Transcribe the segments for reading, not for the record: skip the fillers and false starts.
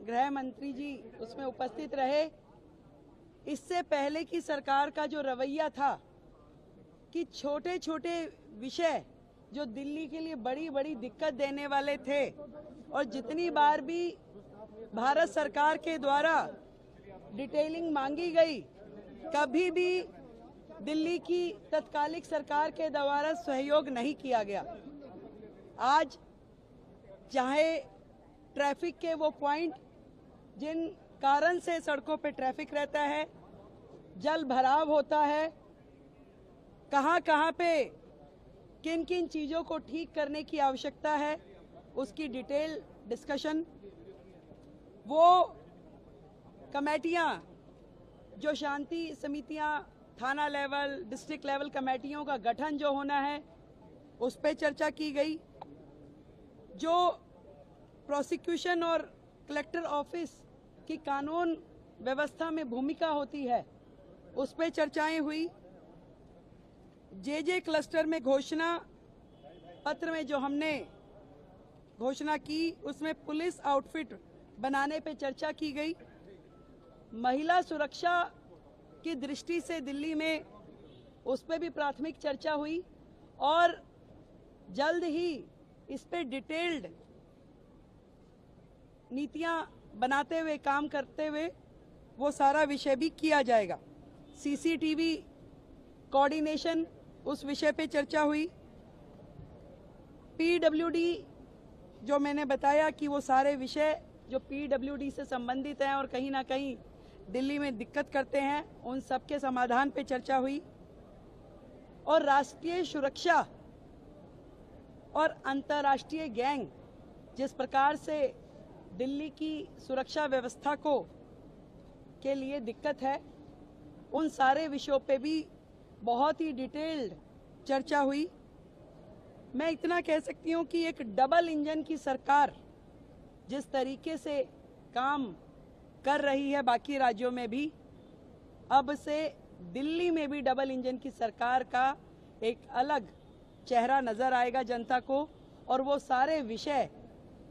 गृह मंत्री जी उसमें उपस्थित रहे। इससे पहले की सरकार का जो रवैया था कि छोटे छोटे विषय जो दिल्ली के लिए बड़ी बड़ी दिक्कत देने वाले थे, और जितनी बार भी भारत सरकार के द्वारा डिटेलिंग मांगी गई, कभी भी दिल्ली की तत्कालिक सरकार के द्वारा सहयोग नहीं किया गया। आज चाहे ट्रैफिक के वो पॉइंट जिन कारण से सड़कों पे ट्रैफिक रहता है, जल भराव होता है, कहां पे किन किन चीजों को ठीक करने की आवश्यकता है, उसकी डिटेल डिस्कशन, वो कमेटियां जो शांति समितियां, थाना लेवल, डिस्ट्रिक्ट लेवल कमेटियों का गठन जो होना है, उस पर चर्चा की गई। जो प्रोसिक्यूशन और कलेक्टर ऑफिस की कानून व्यवस्था में भूमिका होती है, उस पर चर्चाएं हुई। जे क्लस्टर में घोषणा पत्र में जो हमने घोषणा की, उसमें पुलिस आउटफिट बनाने पे चर्चा की गई। महिला सुरक्षा की दृष्टि से दिल्ली में उस पर भी प्राथमिक चर्चा हुई, और जल्द ही इस पे डिटेल्ड नीतियां बनाते हुए, काम करते हुए वो सारा विषय भी किया जाएगा। सीसीटीवी कोऑर्डिनेशन, उस विषय पे चर्चा हुई। पीडब्ल्यूडी जो मैंने बताया कि वो सारे विषय जो पीडब्ल्यूडी से संबंधित हैं और कहीं ना कहीं दिल्ली में दिक्कत करते हैं, उन सब के समाधान पे चर्चा हुई। और राष्ट्रीय सुरक्षा और अंतर्राष्ट्रीय गैंग जिस प्रकार से दिल्ली की सुरक्षा व्यवस्था को के लिए दिक्कत है, उन सारे विषयों पे भी बहुत ही डिटेल्ड चर्चा हुई। मैं इतना कह सकती हूँ कि एक डबल इंजन की सरकार जिस तरीके से काम कर रही है बाकी राज्यों में भी, अब से दिल्ली में भी डबल इंजन की सरकार का एक अलग चेहरा नजर आएगा जनता को, और वो सारे विषय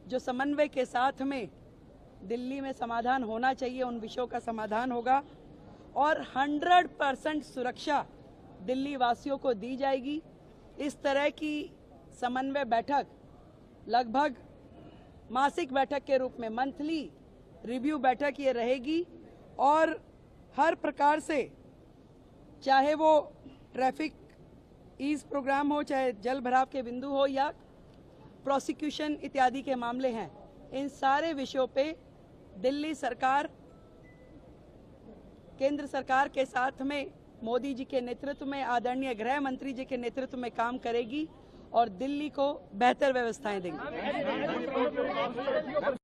जो समन्वय के साथ में दिल्ली में समाधान होना चाहिए, उन विषयों का समाधान होगा। और 100% सुरक्षा दिल्ली वासियों को दी जाएगी। इस तरह की समन्वय बैठक लगभग मासिक बैठक के रूप में, मंथली रिव्यू बैठक ये रहेगी, और हर प्रकार से, चाहे वो ट्रैफिक ईज प्रोग्राम हो, चाहे जल भराव के बिंदु हो, या प्रोसिक्यूशन इत्यादि के मामले हैं, इन सारे विषयों पे दिल्ली सरकार केंद्र सरकार के साथ में मोदी जी के नेतृत्व में, आदरणीय गृह मंत्री जी के नेतृत्व में काम करेगी और दिल्ली को बेहतर व्यवस्थाएं देंगी।